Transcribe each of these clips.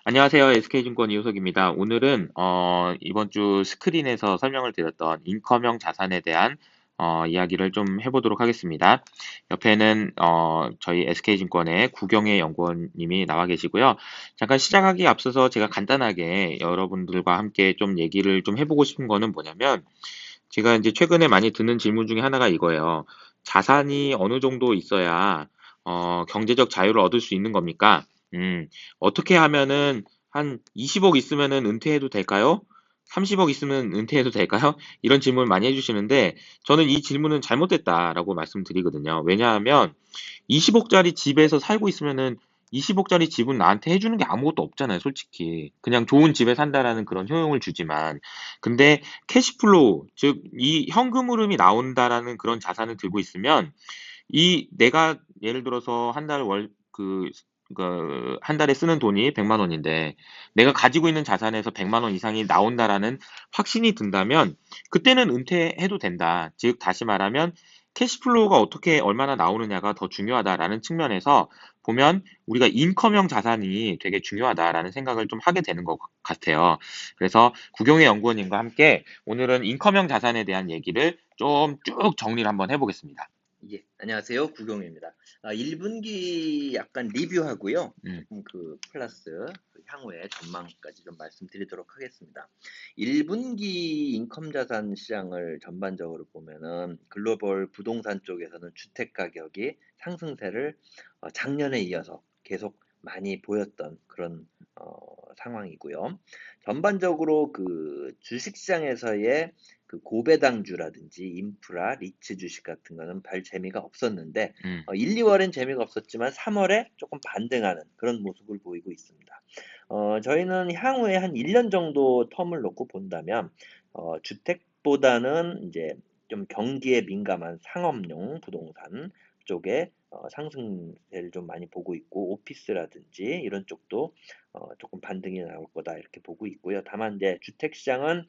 안녕하세요. SK증권 이호석입니다. 오늘은 이번 주 스크린에서 설명을 드렸던 인컴형 자산에 대한 이야기를 좀 해보도록 하겠습니다. 옆에는 저희 SK증권의 구경의 연구원님이 나와 계시고요. 잠깐 시작하기 앞서서 제가 간단하게 여러분들과 함께 좀 얘기를 좀 해보고 싶은 거는 뭐냐면, 제가 이제 최근에 많이 듣는 질문 중에 하나가 이거예요. 자산이 어느 정도 있어야 경제적 자유를 얻을 수 있는 겁니까? 어떻게 하면은 한 20억 있으면은 은퇴해도 될까요? 30억 있으면 은퇴해도 될까요? 이런 질문을 많이 해주시는데, 저는 이 질문은 잘못됐다라고 말씀드리거든요. 왜냐하면 20억짜리 집에서 살고 있으면은 20억짜리 집은 나한테 해주는 게 아무것도 없잖아요, 솔직히. 그냥 좋은 집에 산다라는 그런 효용을 주지만. 근데 캐시플로우, 즉, 이 현금 흐름이 나온다라는 그런 자산을 들고 있으면, 이 내가 예를 들어서 한 달 한 달에 쓰는 돈이 100만 원인데, 내가 가지고 있는 자산에서 100만 원 이상이 나온다라는 확신이 든다면, 그때는 은퇴해도 된다. 즉, 다시 말하면, 캐시플로우가 어떻게 얼마나 나오느냐가 더 중요하다라는 측면에서 보면 우리가 인컴형 자산이 되게 중요하다라는 생각을 좀 하게 되는 것 같아요. 그래서 구경의 연구원님과 함께 오늘은 인컴형 자산에 대한 얘기를 좀 쭉 정리를 한번 해보겠습니다. 예, 안녕하세요. 구경입니다. 1분기 약간 리뷰하고요. 음, 조금 플러스 향후의 전망까지 좀 말씀드리도록 하겠습니다. 1분기 인컴 자산 시장을 전반적으로 보면은 글로벌 부동산 쪽에서는 주택 가격이 상승세를 작년에 이어서 계속 많이 보였던 그런 상황이고요. 전반적으로 그 주식 시장에서의 그 고배당주라든지 인프라, 리츠 주식 같은 거는 별 재미가 없었는데 음, 1, 2월엔 재미가 없었지만 3월에 조금 반등하는 그런 모습을 보이고 있습니다. 저희는 향후에 한 1년 정도 텀을 놓고 본다면 주택보다는 이제 좀 경기에 민감한 상업용 부동산 쪽에 상승세를 좀 많이 보고 있고 오피스라든지 이런 쪽도 조금 반등이 나올 거다 이렇게 보고 있고요. 다만 이제 주택 시장은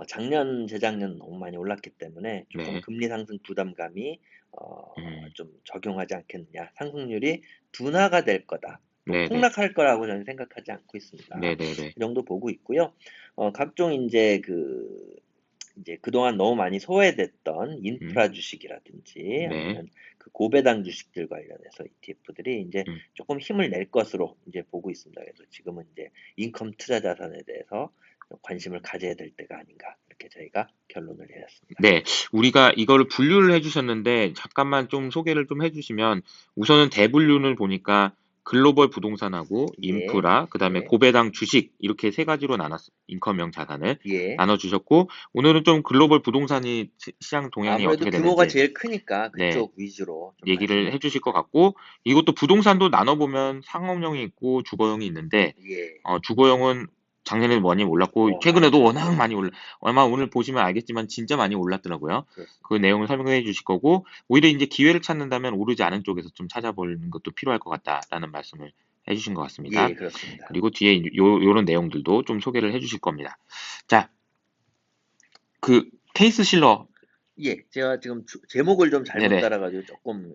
작년, 재작년 너무 많이 올랐기 때문에 조금 네, 금리 상승 부담감이 음, 좀 적용하지 않겠느냐. 상승률이 둔화가 될 거다. 뭐 네, 네, 폭락할 거라고 저는 생각하지 않고 네, 있습니다. 네, 네, 그 정도 보고 있고요. 각종 이제 그동안 너무 많이 소외됐던 음, 인프라 주식이라든지 네, 아니면 그 고배당 주식들 관련해서 ETF들이 이제 음, 조금 힘을 낼 것으로 이제 보고 있습니다. 그래서 지금은 이제 인컴 투자 자산에 대해서 관심을 가져야 될 때가 아닌가 이렇게 저희가 결론을 내렸습니다. 네. 우리가 이거를 분류를 해주셨는데, 잠깐만 좀 소개를 좀 해주시면, 우선은 대분류를 보니까 글로벌 부동산하고 예, 인프라, 그 다음에 예, 고배당 주식, 이렇게 세 가지로 인컴형 자산을 예. 나눠주셨고, 오늘은 좀 글로벌 부동산이 시장 동향이 아무래도 어떻게 규모가 되는지, 제일 크니까 네, 그쪽 위주로 좀 얘기를 말씀을 해주실 것 드립니다. 같고, 이것도 부동산도 나눠보면 상업용이 있고 주거용이 있는데, 예, 주거용은 작년에 많이 올랐고, 많이 최근에도 워낙 올랐죠. 많이 아마 오늘 보시면 알겠지만 진짜 많이 올랐더라고요. 그 그렇습니다. 내용을 설명해 주실 거고, 오히려 이제 기회를 찾는다면 오르지 않은 쪽에서 좀 찾아보는 것도 필요할 것 같다라는 말씀을 해주신 것 같습니다. 예, 그렇습니다. 그리고 뒤에 요런 내용들도 좀 소개를 해주실 겁니다. 자, 그 케이스 실러, 예, 제가 지금 제목을 좀 잘못 네네, 따라가지고 조금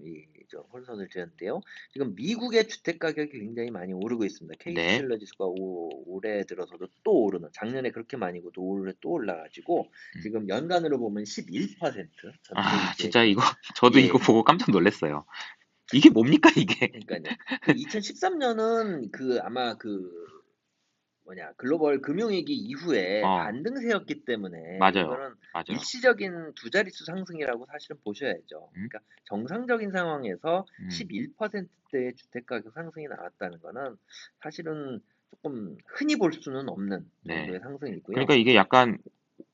좀 혼선을 드렸는데요. 지금 미국의 주택 가격이 굉장히 많이 오르고 있습니다. 케이스 네, 실러 지수가 올해 들어서도 또 오르는, 작년에 그렇게 많이 오르고 올해 또 올라가지고 음. 지금 연간으로 보면 11% 아, 전체주수의 진짜 이거, 저도 이거 예, 보고 깜짝 놀랐어요. 이게 뭡니까, 이게? 그러니까요. 그 2013년은 그 아마 글로벌 금융위기 이후에 어, 반등세였기 때문에 맞아요. 이거는 맞아요. 일시적인 두 자릿수 상승이라고 사실은 보셔야죠. 음, 그러니까 정상적인 상황에서 음. 11%의 주택가격 상승이 나왔다는 거는 사실은 조금 흔히 볼 수는 없는 네. 정도의 상승이고요. 그러니까 이게 약간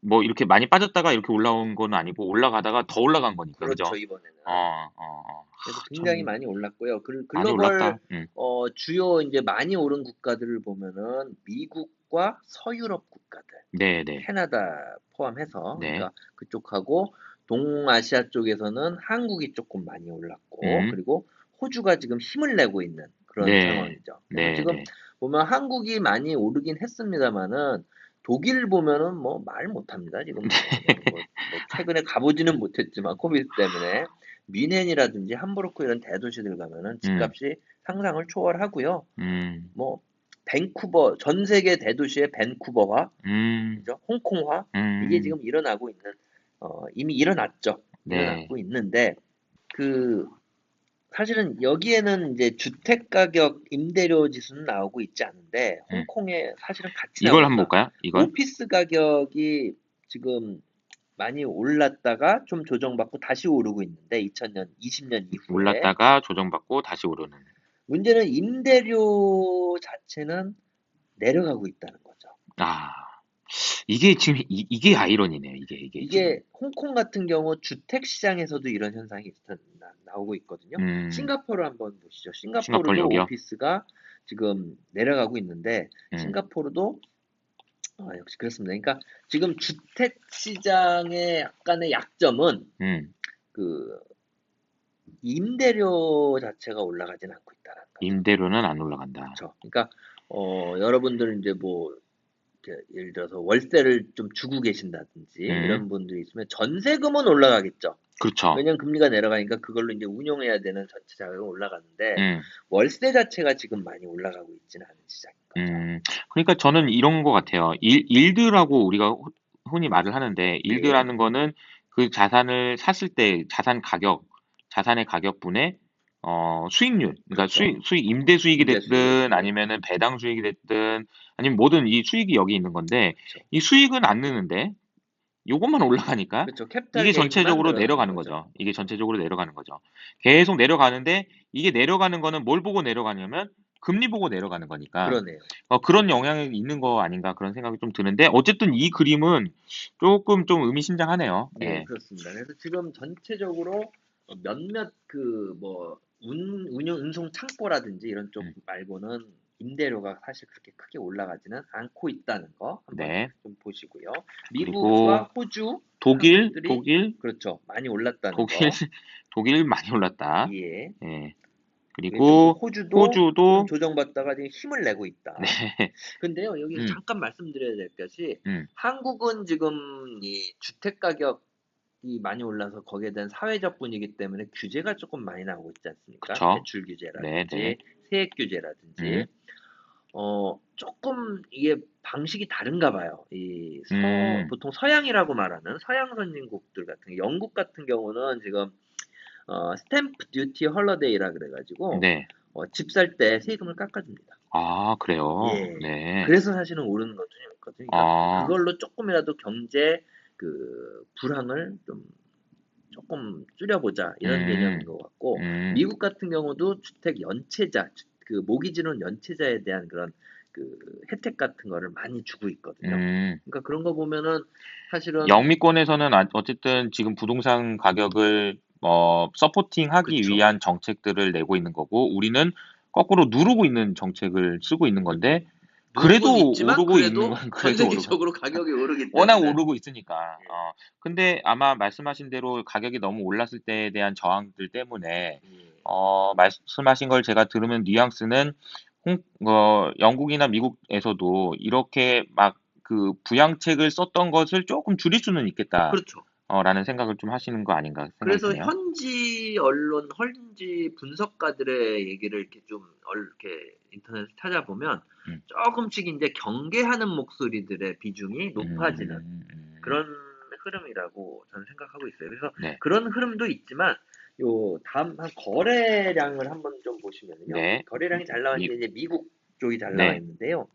뭐 이렇게 많이 빠졌다가 이렇게 올라온 건 아니고 올라가다가 더 올라간 거니까, 그죠? 그렇죠, 이번에는. 그래서 굉장히 참 많이 올랐고요. 많이 글로벌 올랐다. 주요 이제 많이 오른 국가들을 보면은 미국과 서유럽 국가들 네, 네, 캐나다 포함해서 네, 그러니까 그쪽하고 동아시아 쪽에서는 한국이 조금 많이 올랐고 음, 그리고 호주가 지금 힘을 내고 있는 그런 네, 상황이죠. 그래서 네, 지금 네, 보면 한국이 많이 오르긴 했습니다마는 독일 보면은 뭐 말 못합니다. 지금 뭐 최근에 가보지는 못했지만 코비드 때문에 뮌헨이라든지 함부르크 이런 대도시들 가면은 음, 집값이 상상을 초월하고요. 음, 뭐 밴쿠버 전 세계 대도시의 밴쿠버화, 음, 그죠? 홍콩화 이게 음, 지금 일어나고 있는 이미 일어났죠. 네. 일어나고 있는데 그 사실은 여기에는 이제 주택 가격 임대료 지수는 나오고 있지 않은데 음. 홍콩에 사실은 같이 이걸 나오고 한번 있어요. 볼까요? 이걸? 오피스 가격이 지금 많이 올랐다가 좀 조정받고 다시 오르고 있는데 2000년, 20년 이후에 올랐다가 조정받고 다시 오르는. 문제는 임대료 자체는 내려가고 있다는 거죠. 아, 이게 지금 이게 아이러니네요. 이게 지금. 이게 홍콩 같은 경우 주택 시장에서도 이런 현상이 나오고 있거든요. 음, 싱가포르 한번 보시죠. 싱가포르 싱가포르도 여기요. 오피스가 지금 내려가고 있는데 음, 싱가포르도 역시 그렇습니다. 그러니까 지금 주택 시장의 약간의 약점은 음. 그 임대료 자체가 올라가진 않고 있다는 거죠. 임대료는 안 올라간다. 그렇죠. 그러니까 여러분들은 이제 뭐 이렇게 예를 들어서 월세를 좀 주고 계신다든지 음, 이런 분들이 있으면 전세금은 올라가겠죠. 그렇죠. 왜냐면 금리가 내려가니까 그걸로 이제 운용해야 되는 전체 자금이 올라가는데 음, 월세 자체가 지금 많이 올라가고 있지는 않은 시장인 거죠. 음. 그러니까 저는 이런 것 같아요. 일드라고 우리가 흔히 말을 하는데, 예, 일드라는 거는 그 자산을 샀을 때 자산의 가격분의 수익률, 그러니까 그렇죠. 임대 수익이 임대 수익, 됐든 예, 아니면은 배당 수익이 됐든 아니면 뭐든 이 수익이 여기 있는 건데, 그렇죠. 이 수익은 안 느는데 요것만 올라가니까 그렇죠. 캐피탈 이게 게인만 전체적으로 늘어나는 내려가는 거죠. 거죠. 이게 전체적으로 내려가는 거죠. 계속 내려가는데 이게 내려가는 거는 뭘 보고 내려가냐면 금리 보고 내려가는 거니까 그러네요. 그런 영향이 있는 거 아닌가 그런 생각이 좀 드는데 어쨌든 이 그림은 조금 좀 의미심장하네요. 예, 예. 그렇습니다. 그래서 지금 전체적으로 몇몇 그 뭐 운용 운송 창고라든지 이런 쪽 음, 말고는 임대료가 사실 그렇게 크게 올라가지는 않고 있다는 거 한번 네. 좀 보시고요. 그리고 미국과 호주 독일, 한국들이 독일, 그렇죠. 많이 올랐다는 독일, 거. 독일 많이 올랐다. 예. 예. 이게 좀 그리고 호주도 지금 호주도 조정받다가 지금 힘을 내고 네. 있다. 근데요, 여기 음, 잠깐 말씀드려야 될 것이 음, 한국은 지금 이 주택 가격이 많이 올라서 거기에 대한 사회적 분위기 때문에 규제가 조금 많이 나오고 있지 않습니까? 그쵸. 대출 네, 네. 규제라든지 세액 규제라든지 음, 조금 이게 방식이 다른가 봐요. 음, 보통 서양이라고 말하는 서양 선진국들 같은 영국 같은 경우는 지금 스탬프 듀티 헐러데이라 그래가지고 네. 집 살 때 세금을 깎아줍니다. 아, 그래요? 예. 네. 그래서 사실은 오르는 것도 좀 있거든요. 그러니까 아, 그걸로 조금이라도 경제 불황을 좀 조금 줄여보자 이런 개념인 음, 것 같고 음, 미국 같은 경우도 주택 연체자, 모기지론 연체자에 대한 그런 그 혜택 같은 거를 많이 주고 있거든요. 음. 그러니까 그런 거 보면은 사실은 영미권에서는 어쨌든 지금 부동산 가격을 서포팅하기 그쵸. 위한 정책들을 내고 있는 거고, 우리는 거꾸로 누르고 있는 정책을 쓰고 있는 그 건데, 누르고는 그래도 있지만 오르고 있는 그래도 건 전 그래도 오르고. 세계적으로 가격이 오르기 워낙 때문에 오르고 있으니까. 예, 근데 아마 말씀하신 대로 가격이 너무 올랐을 때에 대한 저항들 때문에, 예. 말씀하신 걸 제가 들으면 뉘앙스는, 영국이나 미국에서도 이렇게 막 그 부양책을 썼던 것을 조금 줄일 수는 있겠다, 그렇죠. 라는 생각을 좀 하시는 거 아닌가 생각이 그래서 드네요. 현지 언론, 현지 분석가들의 얘기를 이렇게 좀 이렇게 인터넷에 찾아보면 음, 조금씩 이제 경계하는 목소리들의 비중이 높아지는 음, 그런 흐름이라고 저는 생각하고 있어요. 그래서 네, 그런 흐름도 있지만 요 다음 한 거래량을 한번 좀 보시면요. 네, 거래량이 잘 나와 미, 있는 게 이제 미국 쪽이 잘 나와 네, 있는데요.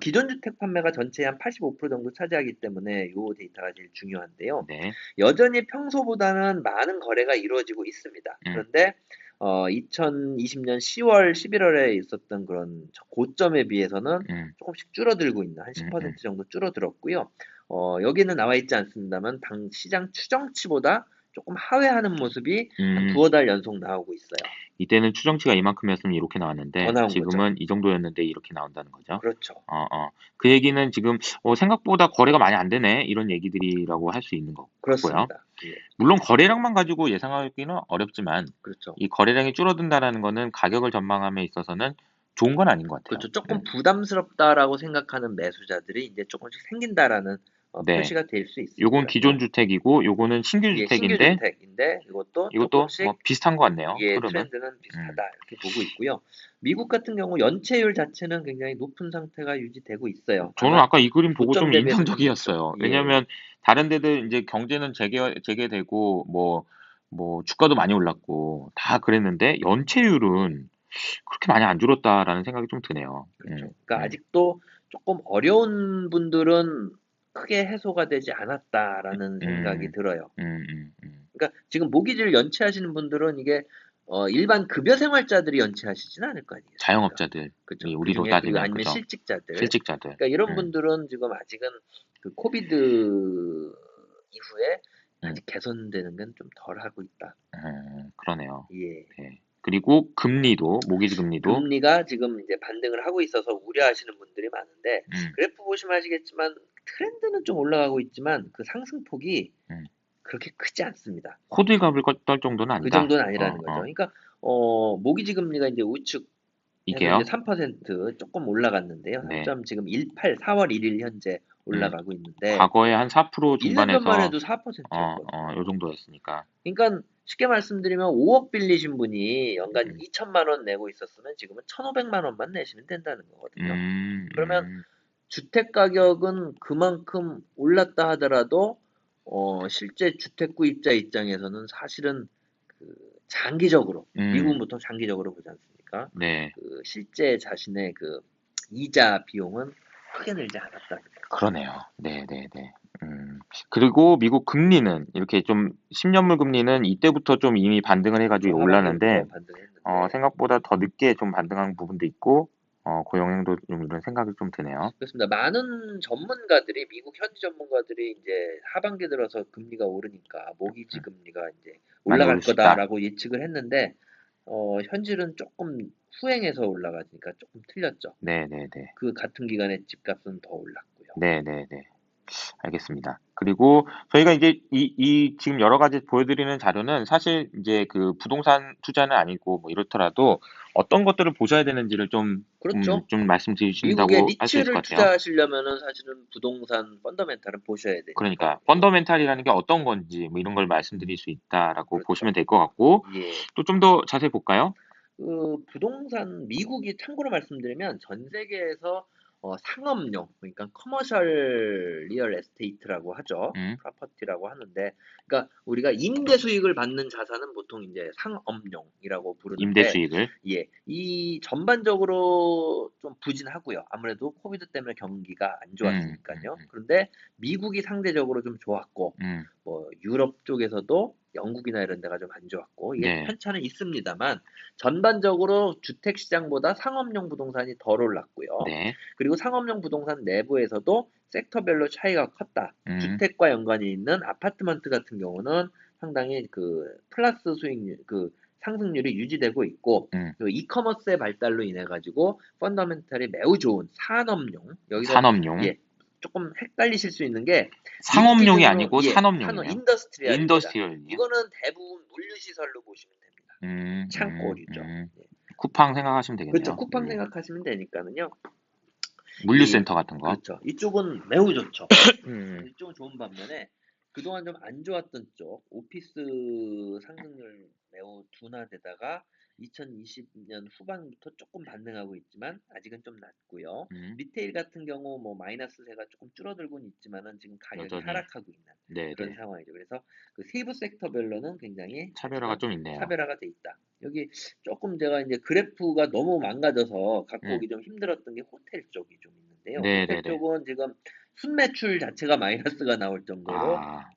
기존 주택 판매가 전체의 한 85% 정도 차지하기 때문에 요 데이터가 제일 중요한데요. 네, 여전히 평소보다는 많은 거래가 이루어지고 있습니다. 음, 그런데 2020년 10월, 11월에 있었던 그런 고점에 비해서는 음, 조금씩 줄어들고 있는 한 음. 10% 정도 줄어들었고요. 여기는 나와 있지 않습니다만 당 시장 추정치보다 조금 하회하는 모습이 한 음. 두어 달 연속 나오고 있어요. 이때는 추정치가 이만큼이었으면 이렇게 더 나왔는데 나온 거죠. 지금은 이 정도였는데 이렇게 나온다는 거죠. 그렇죠. 어, 어. 그 얘기는 지금 생각보다 거래가 많이 안 되네 이런 얘기들이라고 할 수 있는 것 같고요. 그렇습니다. 예. 물론 거래량만 가지고 예상하기는 어렵지만 그렇죠. 이 거래량이 줄어든다라는 거는 가격을 전망함에 있어서는 좋은 건 아닌 것 같아요. 그렇죠. 조금 부담스럽다라고 생각하는 매수자들이 이제 조금씩 생긴다라는 네. 표시가 될 수 요건 기존 있으니까요. 주택이고 요거는 신규 예, 신규 주택인데 주택인데 이것도 이것도 뭐 조금씩 비슷한 것 같네요. 예, 흐름은. 트렌드는 음. 비슷하다 이렇게 보고 있고요. 미국 같은 경우 연체율 자체는 굉장히 높은 상태가 유지되고 있어요. 저는 아마 아까 이 그림 보고 고점 좀 대비해서 좀 높죠. 인상적이었어요. 예, 왜냐하면 다른 데들 이제 경제는 재개되고 뭐 주가도 많이 올랐고 다 그랬는데 연체율은 그렇게 많이 안 줄었다라는 생각이 좀 드네요. 그렇죠. 그러니까 아직도 조금 어려운 분들은 크게 해소가 되지 않았다라는 생각이 음, 들어요. 음, 음, 음. 그러니까 지금 모기지를 연체하시는 분들은 이게 일반 급여 생활자들이 연체하시지는 않을 거 아니겠습니까? 자영업자들, 그죠. 이 우리로 그중에 그리고 따지면 아니면 그죠? 실직자들. 실직자들. 그러니까 이런 분들은 지금 아직은 그 코비드 이후에 음, 아직 개선되는 건 좀 덜 하고 있다. 그러네요. 예. 네. 그리고 금리도, 모기지 금리도, 금리가 지금 이제 반등을 하고 있어서 우려하시는 분들이 많은데 음, 그래프 보시면 아시겠지만 트렌드는 좀 올라가고 있지만 그 상승폭이 음. 그렇게 크지 않습니다. 호들갑을 떨 정도는 그 아니다. 정도는 아니라는 거죠. 그러니까 모기지 금리가 이제 우측해서 이제 이게요. 3% 조금 올라갔는데요. 네. 3. 지금 18 4월 1일 현재 음, 올라가고 있는데 과거에 한 4% 1년 전만 중반에서 해도 4%였거든요. 요 정도였으니까. 그러니까 쉽게 말씀드리면 5억 빌리신 분이 연간 음, 2천만 원 내고 있었으면 지금은 1,500만 원만 내시면 된다는 거거든요. 음, 그러면 음, 주택 가격은 그만큼 올랐다 하더라도 실제 주택 구입자 입장에서는 사실은 그 장기적으로 미국은 음, 보통 장기적으로 보지 않습니까? 네. 그 실제 자신의 그 이자 비용은 크게 늘지 않았다. 그러네요. 네네네. 그리고 미국 금리는 이렇게 좀 10년물 금리는 이때부터 좀 이미 반등을 그렇죠. 해가지고 올랐는데, 하반기부터 반등했는데 생각보다 더 늦게 좀 반등한 부분도 있고, 고용행도 좀 이런 생각이 좀 드네요. 그렇습니다. 많은 전문가들이 미국 현지 전문가들이 이제 하반기 들어서 금리가 오르니까 모기지 음, 금리가 이제 많이 올라갈 오를 수 있다. 거다라고 예측을 했는데 현실은 조금 후행해서 올라가니까 조금 틀렸죠. 네네네. 그 같은 기간에 집값은 더 올랐고요. 네네네. 알겠습니다. 그리고 저희가 이제 지금 여러 가지 보여드리는 자료는 사실 이제 그 부동산 투자는 아니고 뭐 이렇더라도 어떤 것들을 보셔야 되는지를 그렇죠. 좀 미국의 말씀드린다고 할 수 있을 리츠를 것 같아요. 투자하시려면은 사실은 부동산 펀더멘탈을 보셔야 되니까. 그러니까 예. 펀더멘탈이라는 게 어떤 건지 뭐 이런 걸 말씀드릴 수 있다라고 그렇죠. 보시면 될 것 같고 예. 또 좀 더 자세히 볼까요? 그 부동산 미국이 참고로 말씀드리면 전 세계에서 상업용 그러니까 커머셜 리얼 에스테이트라고 하죠. 음, 프로퍼티라고 하는데 그러니까 우리가 임대 수익을 받는 자산은 보통 이제 상업용이라고 임대 부르는데 수익을. 예, 이 전반적으로 좀 부진하고요. 아무래도 코비드 때문에 경기가 안 음, 좋았으니까요. 그런데 미국이 상대적으로 좀 좋았고 음. 뭐 유럽 쪽에서도 영국이나 이런 데가 좀 안 좋았고 이게 네, 편차는 있습니다만 전반적으로 주택 시장보다 상업용 부동산이 덜 올랐고요. 네, 그리고 상업용 부동산 내부에서도 섹터별로 차이가 컸다. 음, 주택과 연관이 있는 아파트먼트 같은 경우는 상당히 그 플러스 수익률, 그 상승률이 유지되고 있고, 음. 그 이커머스의 발달로 인해 가지고 펀더멘탈이 매우 좋은 산업용 여기서 산업용. 예 조금 헷갈리실 수 있는 게 미국 상업용이 기준으로 아니고 산업 산업용이네요. 인더스트리얼입니다. 인더스트리얼이요. 이거는 대부분 물류시설로 보시면 됩니다. 음, 음, 창고류죠. 음. 예. 쿠팡 생각하시면 그렇죠. 되겠네요. 쿠팡 생각하시면 되니까는요. 이 물류센터 같은 거. 그렇죠. 이쪽은 매우 좋죠. 음, 이쪽은 좋은 반면에 그동안 좀 안 좋았던 쪽 오피스 상승률 매우 둔화되다가 2020년 후반부터 조금 반등하고 있지만 아직은 좀 낮고요. 음, 리테일 같은 경우 뭐 마이너스세가 조금 줄어들고는 있지만은 지금 가격이 여전히. 하락하고 있는 그런 네네. 상황이죠. 그래서 그 세부 섹터별로는 굉장히 차별화가 아직은 좀 있네요. 차별화가 돼 있다. 여기 조금 제가 이제 그래프가 너무 망가져서 갖고 음, 오기 좀 힘들었던 게 호텔 쪽이 좀 있는데요. 호텔 네네네. 쪽은 지금 순매출 자체가 마이너스가 나올 정도로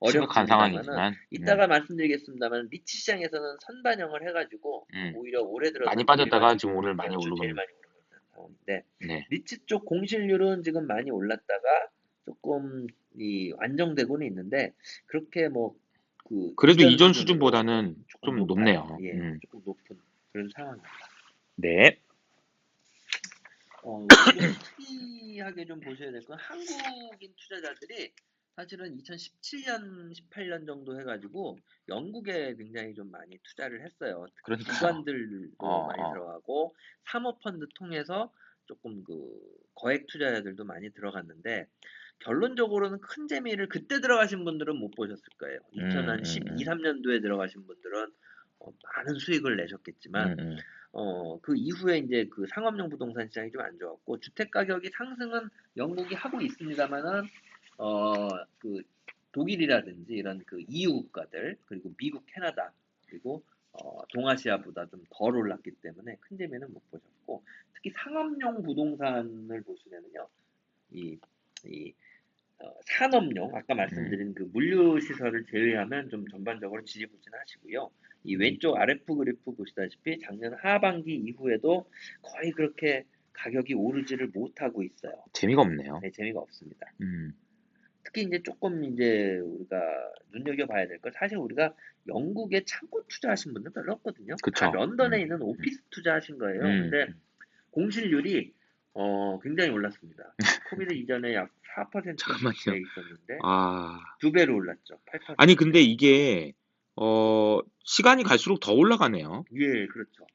심각한 어렵습니다만은 상황이지만, 이따가 말씀드리겠습니다만 리츠 시장에서는 선반영을 해가지고 음. 오히려 올해 많이 들어서는 제일 빠졌다가 많이 지금 오늘 많이 그렇죠. 오르고 제일 있는. 많이 오르고 있는 상황인데 네. 리츠 쪽 공실률은 지금 많이 올랐다가 조금 이 안정되고는 있는데 그렇게 뭐 그 그래도 이전 이전 수준으로 수준보다는 조금 좀 높아요. 높네요. 예, 조금 높은 그런 상황입니다. 네. 그리고 특이하게 좀 보셔야 될 건 한국인 투자자들이 사실은 2017년, 18년 정도 해가지고 영국에 굉장히 좀 많이 투자를 했어요. 특히 그러니까요. 기관들도 어, 많이 어. 들어가고 사모펀드 통해서 조금 그 거액 투자자들도 많이 들어갔는데 결론적으로는 큰 재미를 그때 들어가신 분들은 못 보셨을 거예요. 음, 2012, 3년도에 들어가신 분들은 많은 수익을 내셨겠지만 음. 그 이후에 이제 그 상업용 부동산 시장이 좀 안 좋았고 주택 가격이 상승은 영국이 하고 있습니다만은 그 독일이라든지 이런 그 EU 국가들 그리고 미국, 캐나다 그리고 동아시아보다 좀 덜 올랐기 때문에 큰 재미는 못 보셨고 특히 상업용 부동산을 보시면은요 이, 이 산업용 아까 음. 말씀드린 그 물류 시설을 제외하면 좀 전반적으로 지지부진하시고요. 이 왼쪽 아래프 그래프 보시다시피 작년 하반기 이후에도 거의 그렇게 가격이 오르지를 못하고 있어요. 재미가 없네요. 네, 재미가 없습니다. 음. 특히 이제 조금 이제 우리가 눈여겨봐야 될 건 사실 우리가 영국에 창고 투자하신 분들 별로 없거든요. 다 그쵸. 런던에 있는 오피스 투자하신 거예요. 음. 근데 공실률이 굉장히 올랐습니다. 코비드 이전에 약 4%대 잠깐만요. 있었는데 아. 두 배로 올랐죠. 아니, 8%. 근데 이게, 시간이 갈수록 더 올라가네요. 예, 그렇죠.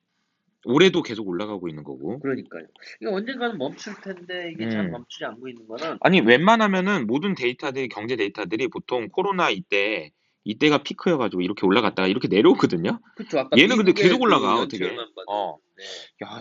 올해도 계속 올라가고 있는 거고. 그러니까요. 이게 언젠가는 멈출 텐데 이게 잘 음. 멈추지 않고 있는 거는 아니, 웬만하면은 모든 데이터들이, 경제 데이터들이 보통 코로나 이때가 피크여가지고 이렇게 올라갔다가 이렇게 내려오거든요. 그쵸. 아까 얘는 근데 계속 미국의 그 올라가, 연체율만 어떻게. 봐도 네. 야,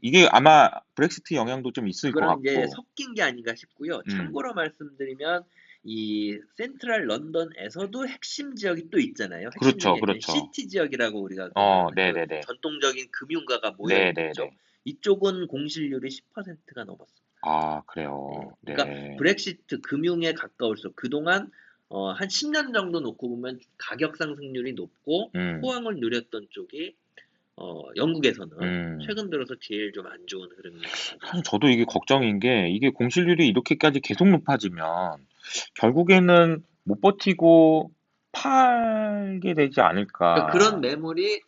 이게 아마 브렉시트 영향도 좀 있을 것 그거랑 이제 같고. 섞인 게 아닌가 싶고요. 음. 참고로 말씀드리면 이 센트럴 런던에서도 핵심 지역이 또 있잖아요. 핵심 그렇죠, 중에 그 그렇죠. 시티 지역이라고 우리가 그러는 그 네네네. 전통적인 금융가가 모여 있는 쪽. 네네네. 이쪽은 공실률이 10%가 넘었습니다. 아, 네. 그래요. 그러니까 네. 브렉시트 금융에 가까울수록 그동안 한 10년 정도 놓고 보면 가격 상승률이 높고 음, 호황을 누렸던 쪽이 영국에서는 음. 최근 들어서 제일 좀 안 좋은 흐름이 가고 사실 있습니다. 저도 이게 걱정인 게, 이게 공실률이 이렇게까지 계속 높아지면 결국에는 못 버티고 팔게 되지 그러니까 그런 않을까. 매물이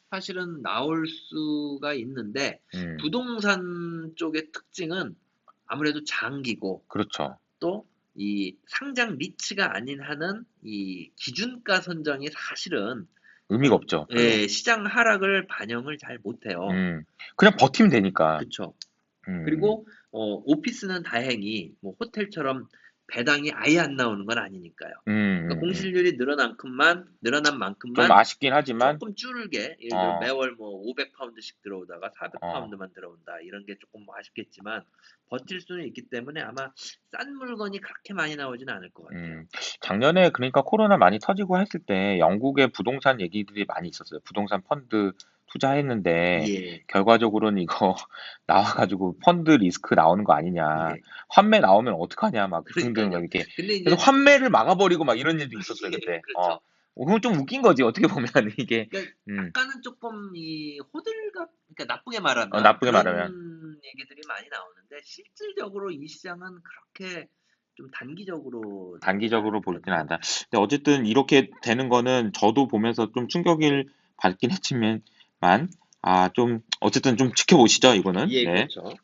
사실은 나올 수가 있는데 음, 부동산 쪽의 특징은 아무래도 장기고 그렇죠. 또 이 상장 리츠가 아닌 한은 이 기준가 선정이 사실은 의미가 없죠, 별로. 예, 시장 하락을 반영을 잘 못해요. 음, 그냥 버티면 되니까. 그쵸. 음, 그리고 오피스는 다행히 뭐 호텔처럼 배당이 아예 안 나오는 건 아니니까요. 음, 그러니까 음, 음. 늘어난 좀 만큼만 아쉽긴 하지만, 조금 줄게 예를 들어 어, 매월 뭐 500파운드씩 들어오다가 어, 400파운드만 들어온다 이런 게 조금 아쉽겠지만 버틸 수는 있기 때문에 아마 싼 물건이 그렇게 많이 나오지는 않을 것 같아요. 작년에 그러니까 코로나 많이 터지고 했을 때 영국의 부동산 얘기들이 많이 있었어요. 부동산 펀드 투자했는데 예, 결과적으로는 이거 나와가지고 펀드 리스크 나오는 거 아니냐. 예, 환매 나오면 어떡하냐. 막 등등 막 그러니까요. 이렇게. 근데 그래서 이제 환매를 막아버리고 막 이런 일도 있었어요, 예, 그때. 그렇죠. 그건 좀 웃긴 거지, 어떻게 보면 이게. 그러니까 음, 약간은 조금 이 호들갑, 그러니까 나쁘게 말하면 나쁘게 말하면. 그런 얘기들이 많이 나오는데 실질적으로 이 시장은 그렇게 좀 단기적으로 나쁘지 단기적으로 않았기 볼 때는 때문에 안다. 근데 어쨌든 이렇게 되는 거는 저도 보면서 좀 충격을 받긴 했지만, 좀, 어쨌든 좀 지켜보시죠, 이거는. 예, 네. 그렇죠.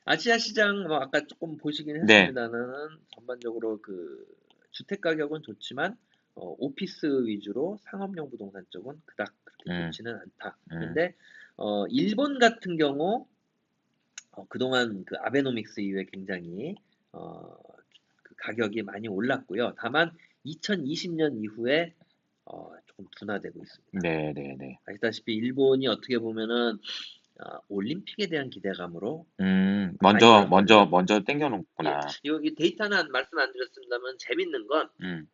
아시아 시장 뭐 아까 조금 보시긴 네. 했습니다는 전반적으로 그 주택 가격은 좋지만 오피스 위주로 상업용 부동산 쪽은 그닥 그렇게 음, 좋지는 않다. 음, 근데 일본 같은 경우 그동안 그 아베노믹스 이후에 굉장히 어, 그 가격이 많이 올랐고요. 다만 2020년 이후에 조금 둔화되고 있습니다. 네, 네, 네. 아시다시피 일본이 어떻게 보면은 올림픽에 대한 기대감으로 많이 먼저, 올랐거든요. 먼저 예, 땡겨놓구나. 여기 데이터는 말씀 안 드렸습니다만 재밌는 건 음,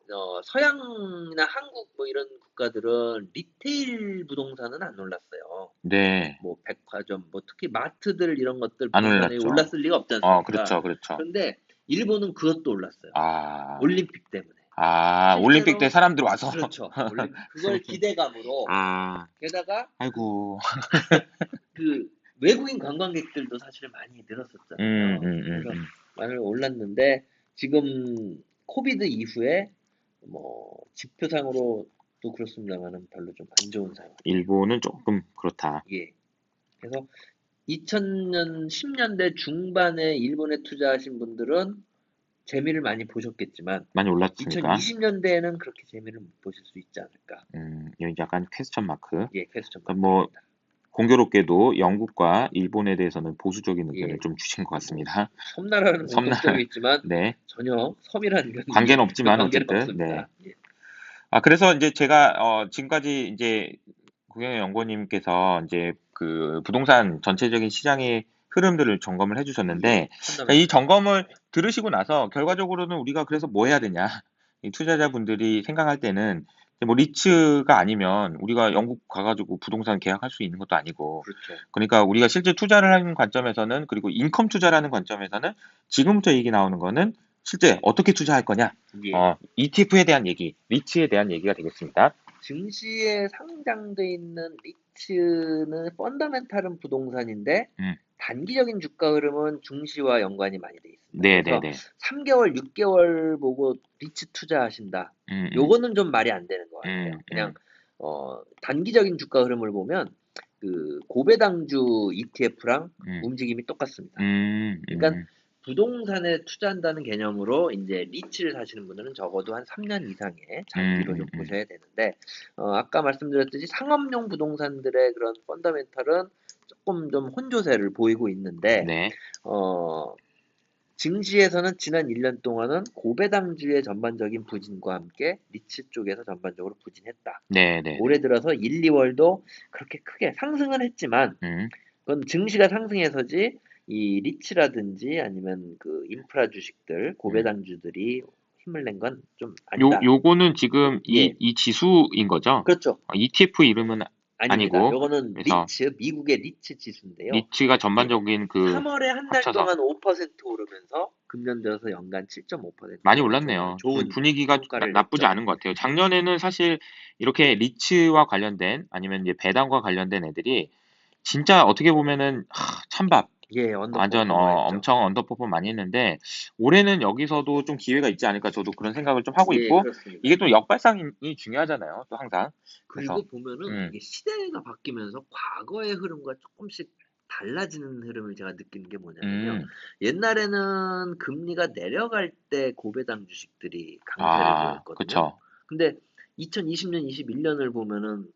서양이나 한국 뭐 이런 국가들은 리테일 부동산은 안 올랐어요. 네. 뭐 백화점, 뭐 특히 마트들 이런 것들 안 부동산이 올랐죠. 올랐을 리가 없지 않습니까? 그렇죠, 그렇죠. 그런데 일본은 그것도 올랐어요. 아, 올림픽 때문에. 올림픽 때 실제로 사람들 와서. 그렇죠. 그걸 기대감으로 아, 게다가 아이고. 그 외국인 관광객들도 사실은 많이 음, 늘었었잖아요. 음, 음, 그래서 음. 많이 올랐는데 지금 코비드 이후에 뭐 지표상으로도 그렇습니다만은 별로 좀 안 좋은 상황. 일본은 조금 그렇다. 예. 그래서 2000년 10년대 중반에 일본에 투자하신 분들은 재미를 많이 보셨겠지만 많이 올랐으니까. 2020년대에는 그렇게 재미를 못 보실 수 있지 않을까. 여기 약간 퀘스천 마크. 예, 퀘스천 그러니까 뭐, 마크입니다. 공교롭게도 영국과 일본에 대해서는 보수적인 의견을 예. 좀 주신 것 뭐 같습니다. 섬나라는 섬나 공통점이 있지만 네. 전혀 섬이라는 건 관계는 없지만 관계는 어쨌든 네. 없습니다. 예. 그래서 이제 제가 지금까지 이제 구경영 연구원님께서 이제 그 부동산 전체적인 시장의 흐름들을 점검을 해 주셨는데 이 펀더멘탈. 점검을 들으시고 나서 결과적으로는 우리가 그래서 뭐 해야 되냐. 이 투자자분들이 생각할 때는 뭐 리츠가 아니면 우리가 영국 가 가지고 부동산 계약할 수 있는 것도 아니고 그렇죠. 그러니까 우리가 실제 투자를 하는 관점에서는 그리고 인컴 투자라는 관점에서는 지금부터 얘기 나오는 거는 실제 어떻게 투자할 거냐. 예. ETF에 대한 얘기, 리츠에 대한 얘기가 되겠습니다. 증시에 상장돼 있는 리츠는 펀더멘탈은 부동산인데 음. 단기적인 주가 흐름은 중시와 연관이 많이 돼 있습니다. 그래서 네네네. 3개월, 6개월 보고 리츠 투자하신다. 요거는 좀 말이 안 되는 것 같아요. 그냥 단기적인 주가 흐름을 보면 그 고배당주 ETF랑 음. 움직임이 똑같습니다. 음. 그러니까 부동산에 투자한다는 개념으로 이제 리츠를 사시는 분들은 적어도 한 3년 이상의 장기로 좀 보셔야 되는데 아까 말씀드렸듯이 상업용 부동산들의 그런 펀더멘털은 조금 좀 혼조세를 보이고 있는데 네. 증시에서는 지난 1년 동안은 고배당주의 전반적인 부진과 함께 리츠 쪽에서 전반적으로 부진했다. 네네네. 올해 들어서 1, 2월도 그렇게 크게 상승은 했지만 음. 그건 증시가 상승해서지 이 리츠라든지 아니면 그 인프라 주식들 고배당주들이 힘을 낸 건 좀 아니다. 요거는 지금 예, 이 지수인 거죠? 그렇죠. ETF 이름은 아닙니다. 아니고 요거는 그래서 리츠, 미국의 리츠 지수인데요. 리츠가 예, 전반적인 그 3월에 한 달 합쳐서 동안 5% 오르면서 금년 들어서 연간 7.5% 많이 오른 정도로 올랐네요. 좀 좋은 분위기가 성과를 나쁘지 냈죠. 않은 것 같아요. 작년에는 사실 이렇게 리츠와 관련된 아니면 이제 배당과 관련된 애들이 진짜 어떻게 보면은 찬밥 예, 완전 언더퍼폼을 했죠. 엄청 언더퍼폼 많이 했는데 올해는 여기서도 좀 기회가 있지 않을까 저도 그런 생각을 좀 하고 예, 있고 그렇습니다. 이게 또 역발상이 중요하잖아요. 또 항상. 그래서 그리고 보면은 음. 이게 시대가 바뀌면서 과거의 흐름과 조금씩 달라지는 흐름을 제가 느끼는 게 뭐냐면요. 음. 옛날에는 금리가 내려갈 때 고배당 주식들이 강세를 보였거든요. 그쵸. 근데 2020년, 21년을 보면은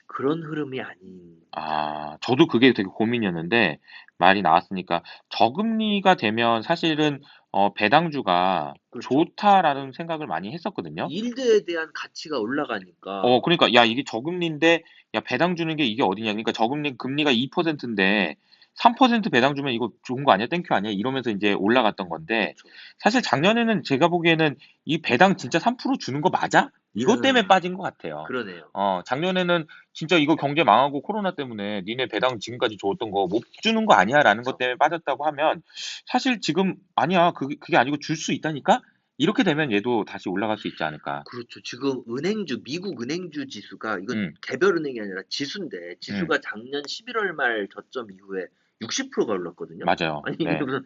그런 흐름이 아닌 듯한. 저도 그게 되게 고민이었는데 말이 나왔으니까 저금리가 되면 사실은 배당주가 그렇죠. 좋다라는 생각을 많이 했었거든요. 일드에 대한 가치가 올라가니까 그러니까 야 이게 저금리인데 야 배당 주는 게 이게 어디냐. 그러니까 저금리 금리가 2%인데 3% 배당 주면 이거 좋은 거 아니야? 땡큐 아니야? 이러면서 이제 올라갔던 건데 그렇죠. 사실 작년에는 제가 보기에는 이 배당 진짜 3% 주는 거 맞아? 이것 때문에 빠진 것 같아요. 그러네요. 작년에는 진짜 이거 경제 망하고 코로나 때문에 니네 배당 지금까지 줘왔던 거 못 주는 거 아니야라는 것 그렇죠. 때문에 빠졌다고 하면 사실 지금 아니야. 그게 아니고 줄 수 있다니까? 이렇게 되면 얘도 다시 올라갈 수 있지 않을까. 그렇죠. 지금 은행주, 미국 은행주 지수가 이건 음. 개별 은행이 아니라 지수인데 음. 지수가 작년 11월 말 저점 이후에 60%가 올랐거든요. 맞아요. 아니 이게 네. 무슨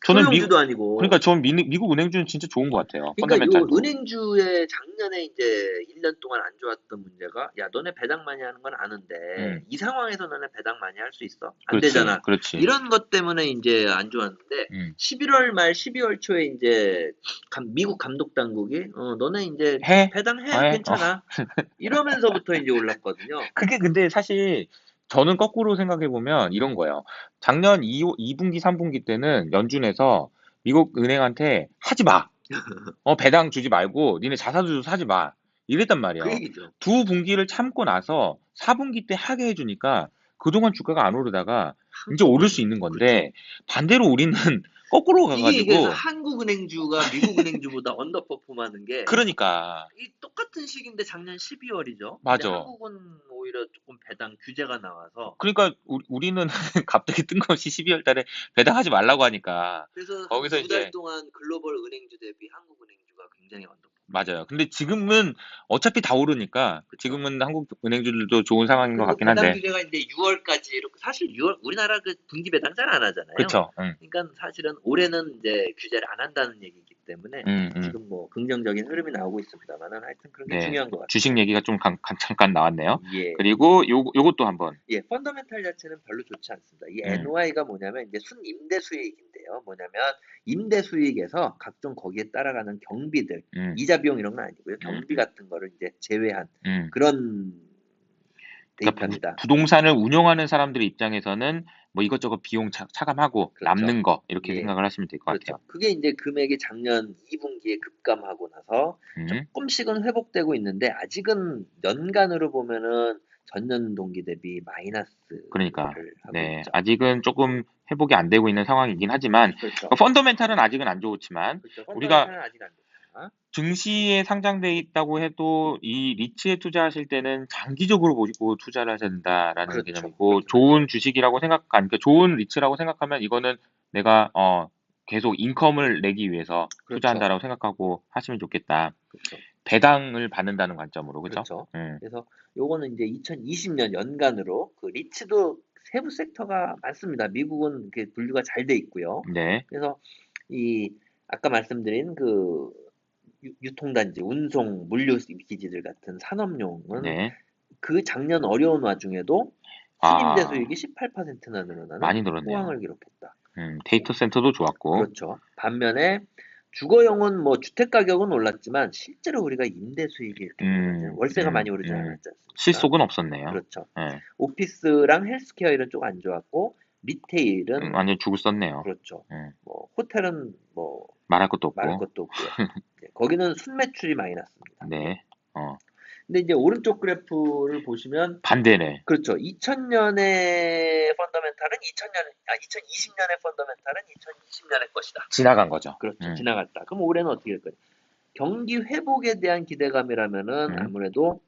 저는 미 소형주도 아니고. 그러니까 전 미국 은행주는 진짜 좋은 것 같아요. 그러니까 요 펀더멘탈도. 은행주의 작년에 이제 1년 동안 안 좋았던 문제가 야 너네 배당 많이 하는 건 아는데 음. 이 상황에서 너네 배당 많이 할 수 있어? 안 그렇지, 되잖아. 그렇지. 이런 것 때문에 이제 안 좋았는데 음. 11월 말 12월 초에 이제 미국 감독 당국이 너네 이제 해. 배당해 해. 괜찮아. 이러면서부터 이제 올랐거든요. 그게 근데 사실 저는 거꾸로 생각해 보면 이런 거예요. 작년 2분기, 3분기 때는 연준에서 미국 은행한테 하지 마. 배당 주지 말고 니네 자사주 사지 마. 이랬단 그 말이에요. 얘기죠. 두 분기를 참고 나서 4분기 때 하게 해주니까 그동안 주가가 안 오르다가 이제 오를 수 한꺼번에. 있는 그렇죠. 건데 반대로 우리는 거꾸로 이게 그래서 가가지고 한국은행주가 미국은행주보다 언더퍼폼하는 게 그러니까 이 똑같은 시기인데 작년 12월이죠. 근데 맞아. 한국은 오히려 조금 배당 규제가 나와서 그러니까 우리는 갑자기 뜬금없이 12월 달에 배당하지 말라고 하니까 그래서 한 거기서 두 달 이제 동안 글로벌 은행주 대비 한국은행주가 굉장히 맞아요. 언더퍼폼했죠. 근데 지금은 어차피 다 오르니까 그렇죠. 지금은 한국 은행주들도 좋은 상황인 것 그리고 같긴 배당 한데 규제가 이제 6월까지 이렇게 사실 6월 우리나라 그 분기 배당 잘 안 하잖아요. 그쵸. 그러니까 사실은 올해는 이제 규제를 안 한다는 얘기이기 때문에 음, 음. 지금 뭐 긍정적인 흐름이 나오고 있습니다만은 하여튼 그런 게 네. 중요한 것 주식 같아요. 얘기가 좀 잠깐 나왔네요. 예. 그리고 요것도 한번 예, 펀더멘탈 자체는 별로 좋지 않습니다. 이 음, NOI가 뭐냐면 이제 순임대 수익인데요. 뭐냐면 임대 수익에서 각종 거기에 따라가는 경비들, 음, 이자 비용 이런 건 아니고요. 음, 경비 같은 거를 이제 제외한 음. 그런 돼 있답니다. 부동산을 운영하는 사람들 입장에서는 뭐 이것저것 비용 차감하고 그렇죠. 남는 거 이렇게 예. 생각을 하시면 될 것 그렇죠. 같아요. 그게 이제 금액이 작년 2분기에 급감하고 나서 조금씩은 회복되고 있는데 아직은 연간으로 보면은 전년 동기 대비 마이너스를 그러니까 하고 네, 있죠. 아직은 조금 회복이 안 되고 있는 상황이긴 하지만 그렇죠. 펀더멘탈은 아직은 안 좋지만 그렇죠. 우리가 펀더멘탈은 아직 안 좋다. 증시에 상장돼 있다고 해도 이 리츠에 투자하실 때는 장기적으로 보시고 투자를 하셔야 된다라는 그렇죠. 개념이고 그렇게 좋은 주식이라고 그러니까 좋은 리츠라고 생각하면 이거는 내가 계속 인컴을 내기 위해서 그렇죠. 투자한다라고 생각하고 하시면 좋겠다. 그렇죠. 배당을 받는다는 관점으로 그죠? 그렇죠. 그래서 요거는 이제 2020년 연간으로 그 리츠도 세부 섹터가 많습니다. 미국은 그 분류가 잘 돼 있고요. 네, 그래서 이 아까 말씀드린 그 유통단지, 운송, 물류 기지들 같은 산업용은 네. 그 작년 어려운 와중에도 순임대 아, 수익이 18%나 늘어나는 많이 호황을 늘었네요. 기록했다. 데이터 센터도 좋았고, 그렇죠. 반면에 주거용은 뭐 주택 가격은 올랐지만 실제로 우리가 임대 수익이 이렇게 늘어나지 월세가 많이 오르지 않았지 않습니까? 실속은 없었네요. 그렇죠. 네, 오피스랑 헬스케어 이런 쪽 안 좋았고 리테일은 완전 죽을 썼네요. 그렇죠. 네, 뭐 호텔은 뭐 말할 것도 말할 없고, 것도 없고요. 네, 거기는 순매출이 많이 났습니다. 네, 근데 이제 오른쪽 그래프를 보시면 반대네. 그렇죠. 2000년의 펀더멘탈은 2020년의 펀더멘탈은 2020년의 것이다. 지나간 거죠. 그렇죠. 지나갔다. 그럼 올해는 어떻게 될 거예요? 경기 회복에 대한 기대감이라면은 아무래도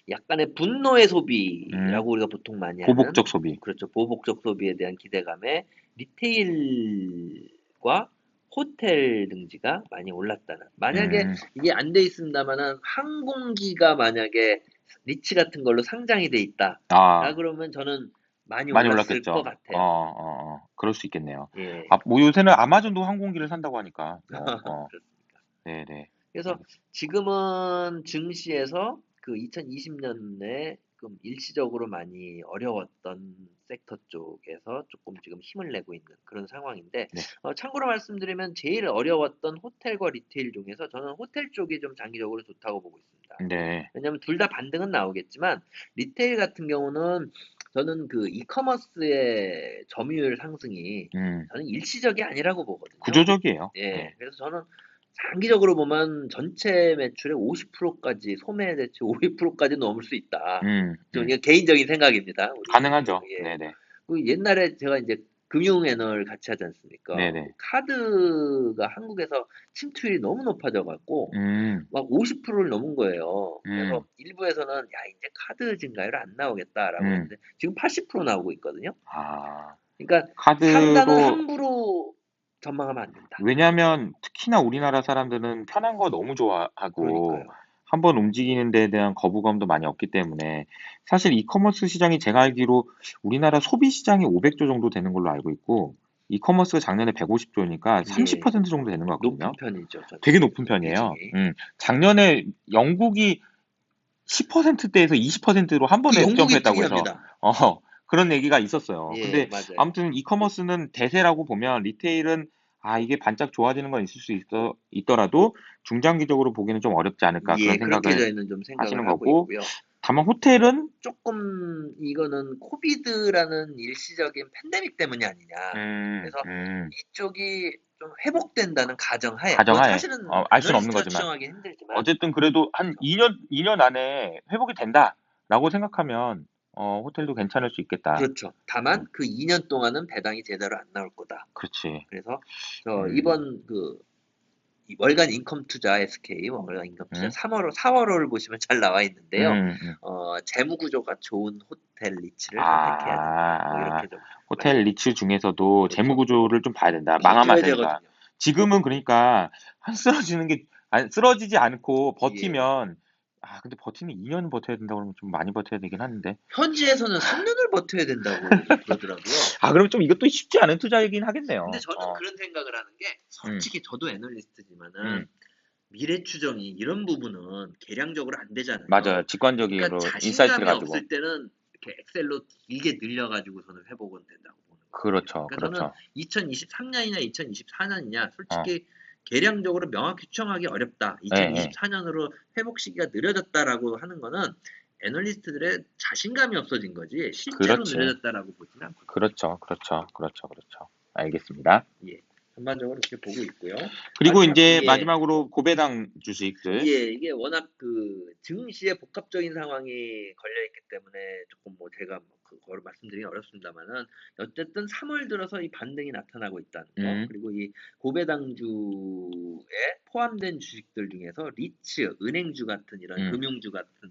약간의 분노의 소비라고 우리가 보통 많이 하는 보복적 소비. 그렇죠. 보복적 소비에 대한 기대감에 리테일과 호텔 등지가 많이 올랐다는. 만약에 이게 안 돼 있습니다만은 항공기가 만약에 리츠 같은 걸로 상장이 돼 있다. 라 그러면 저는 많이 많이 올랐을 것 올랐겠죠. 같아요. 그럴 수 있겠네요. 예. 뭐 요새는 아마존도 항공기를 산다고 하니까, 그렇습니다. 네네. 그래서 지금은 증시에서 그 2020년에 좀 일시적으로 많이 어려웠던 섹터 쪽에서 조금 지금 힘을 내고 있는 그런 상황인데 네. 참고로 말씀드리면 제일 어려웠던 호텔과 리테일 중에서 저는 호텔 쪽이 좀 장기적으로 좋다고 보고 있습니다. 네. 왜냐하면 둘 다 반등은 나오겠지만 리테일 같은 경우는 저는 그 이커머스의 점유율 상승이 저는 일시적이 아니라고 보거든요. 구조적이에요. 예, 네. 그래서 저는 장기적으로 보면 전체 매출의 50%까지 소매 대체 50%까지 넘을 수 있다. 좀 이게 개인적인 생각입니다. 가능하죠. 예. 네네. 그 옛날에 제가 이제 금융 애널 같이 하지 않습니까? 네네. 카드가 한국에서 침투율이 너무 높아져 갖고 막 50%를 넘은 거예요. 그래서 일부에서는 야 이제 카드 증가율 안 나오겠다라고 했는데 지금 80% 나오고 있거든요. 그러니까 상단은 카드로 함부로 전망하면 안 된다. 왜냐면 특히나 우리나라 사람들은 편한 거 너무 좋아하고 그러니까요. 한번 움직이는 데에 대한 거부감도 많이 없기 때문에 사실 이커머스 시장이 제가 알기로 우리나라 소비 시장이 500조 정도 되는 걸로 알고 있고 이커머스가 작년에 150조니까 30% 정도 되는 것 같거든요. 높은 편이죠. 저는. 되게 높은 편이에요. 비중이. 작년에 영국이 10%대에서 20%로 한 번에 영국이 점프했다고 해서 특이합니다. 그런 얘기가 있었어요. 예, 근데 맞아요. 아무튼 이커머스는 대세라고 보면 리테일은 이게 반짝 좋아지는 건 있을 수 있더라도 중장기적으로 보기는 좀 어렵지 않을까 예, 그런 그렇게 생각을 저희는 좀 하시는 생각을 하고 거고 있고요. 다만 호텔은 조금 이거는 코비드라는 일시적인 팬데믹 때문이 아니냐. 그래서 이쪽이 좀 회복된다는 가정하에 뭐 가정하에 사실은 알 수는 없는 애널리스트가 거지만 추정하기 힘들지만 어쨌든 그래도 한 2년 안에 회복이 된다라고 생각하면 호텔도 괜찮을 수 있겠다. 그렇죠. 다만 그 2년 동안은 배당이 제대로 안 나올 거다. 그렇지. 그래서 이번 그 월간 인컴 투자 SK 월간 인컴 투자 4월호를 보시면 잘 나와 있는데요. 재무 구조가 좋은 호텔 리츠를 선택해야 된다. 뭐 이렇게 좀 호텔 리츠 중에서도 재무 구조를 좀 봐야 된다. 망하면 안 되니까. 지금은 그러니까 쓰러지지 않고 버티면 근데 버티면 2년 버텨야 된다고 그러면 좀 많이 버텨야 되긴 하는데. 현지에서는 3년을 버텨야 된다고 그러더라고요. 그럼 좀 이것도 쉽지 않은 투자이긴 하겠네요. 근데 저는 그런 생각을 하는 게 솔직히 저도 애널리스트지만은 미래 추정이 이런 부분은 계량적으로 안 되잖아요. 맞아요. 직관적으로 그러니까 인사이트를 자신감이 가지고. 없을 때는 이렇게 엑셀로 길게 늘려가지고서는 회복은 된다고 보는 거예요. 그렇죠. 그러니까 그렇죠. 저는 2023년이냐 2024년이냐 솔직히 계량적으로 명확히 추정하기 어렵다. 2024년으로 회복 시기가 느려졌다라고 하는 거는 애널리스트들의 자신감이 없어진 거지 실제로 그렇지. 느려졌다라고 보지는 않거든요. 그렇죠. 알겠습니다. 예, 전반적으로 그렇게 보고 있고요. 그리고 마지막 이제 예, 마지막으로 고배당 주식들. 예, 이게 워낙 그 증시에 복합적인 상황이 걸려 있기 때문에 조금 뭐 제가 뭐 그거를 말씀드리기 어렵습니다만은 어쨌든 3월 들어서 이 반등이 나타나고 있다는 거, 그리고 이 고배당주에 포함된 주식들 중에서 리츠, 은행주 같은 이런 금융주 같은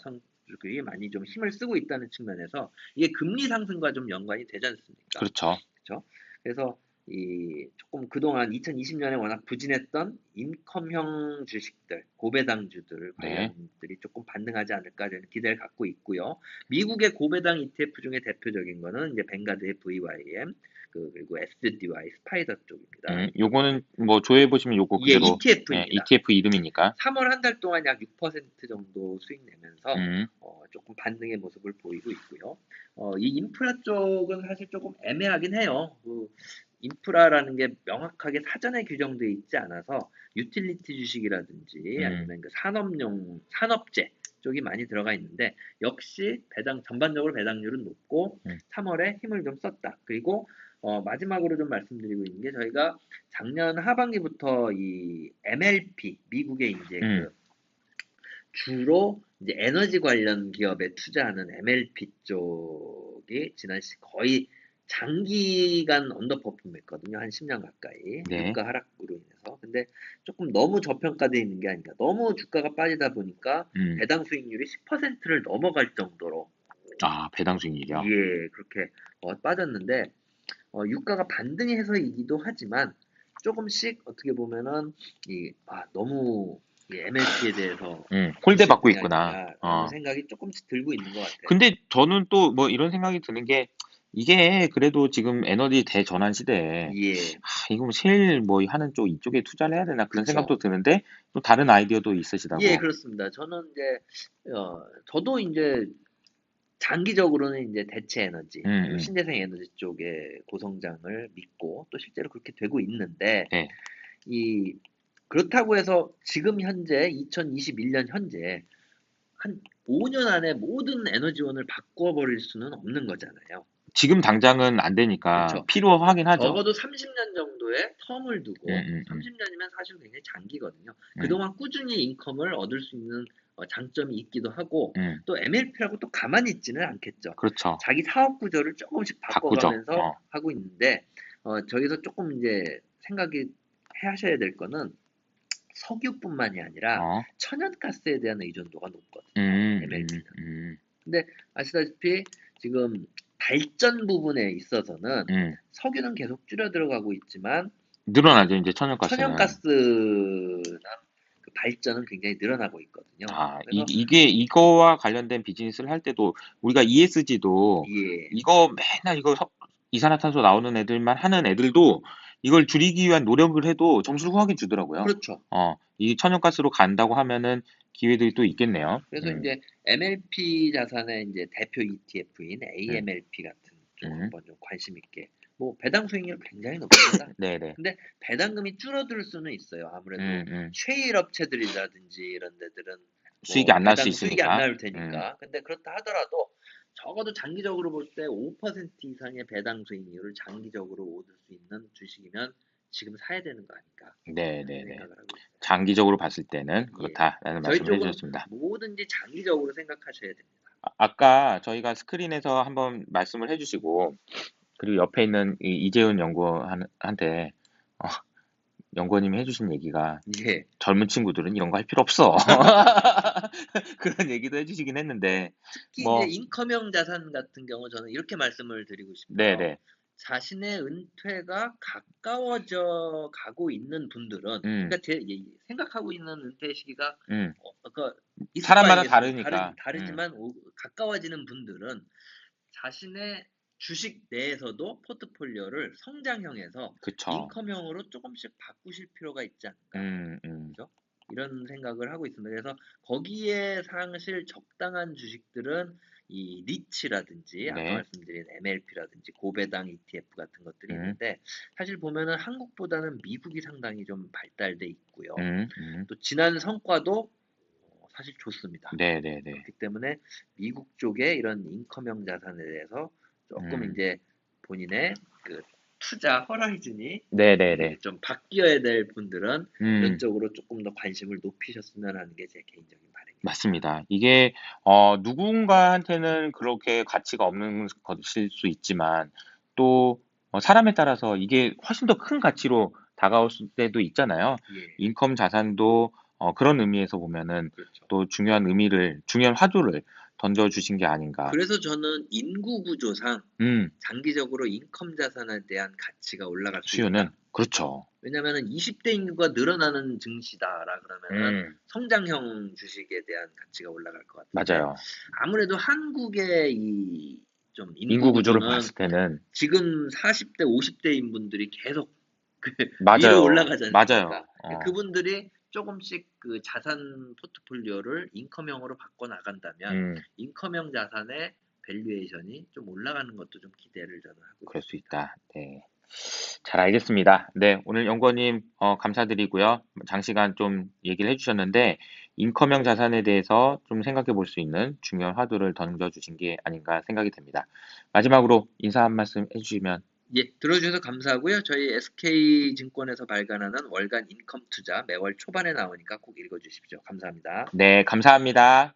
성들이 많이 좀 힘을 쓰고 있다는 측면에서 이게 금리 상승과 좀 연관이 되지 않습니까? 그렇죠. 그렇죠? 그래서 이 조금 그동안 2020년에 워낙 부진했던 인컴형 주식들, 고배당주들 네. 관련들이 조금 반등하지 않을까 저는 기대를 갖고 있고요. 미국의 고배당 ETF 중에 대표적인 거는 이제 뱅가드의 VYM, 그리고 SDY 스파이더 쪽입니다. 요거는 뭐 조회해 보시면 요거 예, 그대로 ETF입니다. ETF 이름이니까. 3월 한 달 동안 약 6% 정도 수익 내면서 음, 조금 반등의 모습을 보이고 있고요. 이 인프라 쪽은 사실 조금 애매하긴 해요. 인프라라는 게 명확하게 사전에 규정되어 있지 않아서 유틸리티 주식이라든지 아니면 그 산업재 쪽이 많이 들어가 있는데 역시 전반적으로 배당률은 높고 3월에 힘을 좀 썼다. 그리고 마지막으로 좀 말씀드리고 있는 게 저희가 작년 하반기부터 이 MLP 미국의 이제 그 주로 이제 에너지 관련 기업에 투자하는 MLP 쪽이 거의 장기간 언더퍼폼했거든요. 한 10년 가까이 네. 유가 하락으로 인해서. 근데 조금 너무 저평가되어 있는 게 아닌가. 너무 주가가 빠지다 보니까 배당 수익률이 10%를 넘어갈 정도로 배당 수익률이요. 예, 그렇게 빠졌는데 유가가 반등해서이기도 하지만 조금씩 어떻게 보면은 너무 이 MLP에 대해서 홀대 받고 부실한 게 있구나. 아닌가라는 생각이 조금씩 들고 있는 것 같아요. 근데 저는 또 뭐 이런 생각이 드는 게 이게 그래도 지금 에너지 대전환 시대에 예, 이거 뭐 셰일 뭐 하는 쪽 이쪽에 투자를 해야 되나 그런 그쵸. 생각도 드는데 또 다른 아이디어도 있으시다고. 예, 그렇습니다. 저는 이제 저도 이제 장기적으로는 이제 대체 에너지, 그리고 신재생 에너지 쪽의 고성장을 믿고 또 실제로 그렇게 되고 있는데 네. 그렇다고 해서 지금 현재 2021년 현재 한 5년 안에 모든 에너지원을 바꿔버릴 수는 없는 거잖아요. 지금 당장은 안 되니까 그렇죠. 필요하긴 하죠. 적어도 30년 정도의 텀을 두고 30년이면 사실 굉장히 장기거든요. 그동안 꾸준히 인컴을 얻을 수 있는 장점이 있기도 하고 또 MLP라고 또 가만히 있지는 않겠죠. 그렇죠. 자기 사업 구조를 조금씩 바꿔가면서 하고 있는데 저기서 조금 이제 생각이 하셔야 될 거는 석유뿐만이 아니라 천연가스에 대한 의존도가 높거든요. MLP는. 근데 아시다시피 지금 발전 부분에 있어서는 석유는 계속 줄어들어가고 있지만 늘어나죠 이제 천연가스는. 천연가스나 그 발전은 굉장히 늘어나고 있거든요. 그래서 이거와 관련된 비즈니스를 할 때도 우리가 ESG도 예, 이거 맨날 이거 이산화탄소 나오는 애들만 하는 애들도 이걸 줄이기 위한 노력을 해도 점수를 후하게 주더라고요. 그렇죠. 이 천연가스로 간다고 하면은 기회들이 또 있겠네요. 그래서 이제 MLP 자산의 이제 대표 ETF인 AMLP 같은 쪽 한번 좀 관심 있게. 뭐 배당 수익률 굉장히 높습니다. 네네. 근데 배당금이 줄어들 수는 있어요. 아무래도 쉐일 업체들이라든지 이런 데들은 수익이 안 날 수 배당 수익이 안 있으니까. 나올 테니까. 근데 그렇다 하더라도 적어도 장기적으로 볼 때 5% 이상의 배당 수익률을 장기적으로 얻을 수 있는 주식이면 지금 사야 되는 거 아닐까 네네네. 생각을 하고 있어요. 장기적으로 봤을 때는 그렇다라는 저희 말씀을 쪽은 해주셨습니다. 뭐든지 장기적으로 생각하셔야 됩니다. 아까 저희가 스크린에서 한번 말씀을 해주시고 그리고 옆에 있는 이재훈 연구원한테 연구원님이 해주신 얘기가 예. 젊은 친구들은 이런 거 할 필요 없어. 그런 얘기도 해주시긴 했는데 특히 뭐 이제 인컴형 자산 같은 경우 저는 이렇게 말씀을 드리고 싶어요. 네네. 자신의 은퇴가 가까워져 가고 있는 분들은 그러니까 생각하고 있는 은퇴 시기가 있을 거 사람마다 아니겠습니까? 다르니까. 다르지만 가까워지는 분들은 자신의 주식 내에서도 포트폴리오를 성장형에서 그쵸. 인컴형으로 조금씩 바꾸실 필요가 있지 않을까. 그죠? 이런 생각을 하고 있습니다. 그래서 거기에 사실 적당한 주식들은 이 리츠라든지 아까 말씀드린 MLP라든지 고배당 ETF 같은 것들이 있는데 사실 보면은 한국보다는 미국이 상당히 좀 발달돼 있고요. 또 지난 성과도 사실 좋습니다. 네네네. 그렇기 때문에 미국 쪽에 이런 인컴형 자산에 대해서 조금 음, 이제 본인의 그 투자 허라이즌이 네네네. 좀 바뀌어야 될 분들은 이런 음. 쪽으로 조금 더 관심을 높이셨으면 하는 게 제 개인적인 바람입니다. 맞습니다. 이게 누군가한테는 그렇게 가치가 없는 것일 수 있지만 또 사람에 따라서 이게 훨씬 더 큰 가치로 다가올 때도 있잖아요. 예, 인컴 자산도 그런 의미에서 보면은 그렇죠. 또 중요한 화두를 던져 주신 게 아닌가. 그래서 저는 인구 구조상 음, 장기적으로 인컴 자산에 대한 가치가 올라갈 수 수요는 있다. 그렇죠. 왜냐면은 20대 인구가 늘어나는 증시다라 그러면은 음, 성장형 주식에 대한 가치가 올라갈 것 같은데 맞아요. 아무래도 한국의 이 좀 인구 인구 구조를 구조는 봤을 때는 지금 40대, 50대인 분들이 계속 그 위로 맞아요. 올라가지 맞아요. 않습니까? 그분들이 조금씩 그 자산 포트폴리오를 인컴형으로 바꿔 나간다면 음. 인컴형 자산의 밸류에이션이 좀 올라가는 것도 좀 기대를 저는 하고 그럴 수 있습니다. 있다. 네. 잘 알겠습니다. 네, 오늘 연구원님 감사드리고요. 장시간 좀 얘기를 해주셨는데 인컴형 자산에 대해서 좀 생각해 볼 수 있는 중요한 화두를 던져주신 게 아닌가 생각이 됩니다. 마지막으로 인사 한 말씀 해주시면. 예, 들어주셔서 감사하고요. 저희 SK증권에서 발간하는 월간 인컴 투자 매월 초반에 나오니까 꼭 읽어주십시오. 감사합니다. 네, 감사합니다.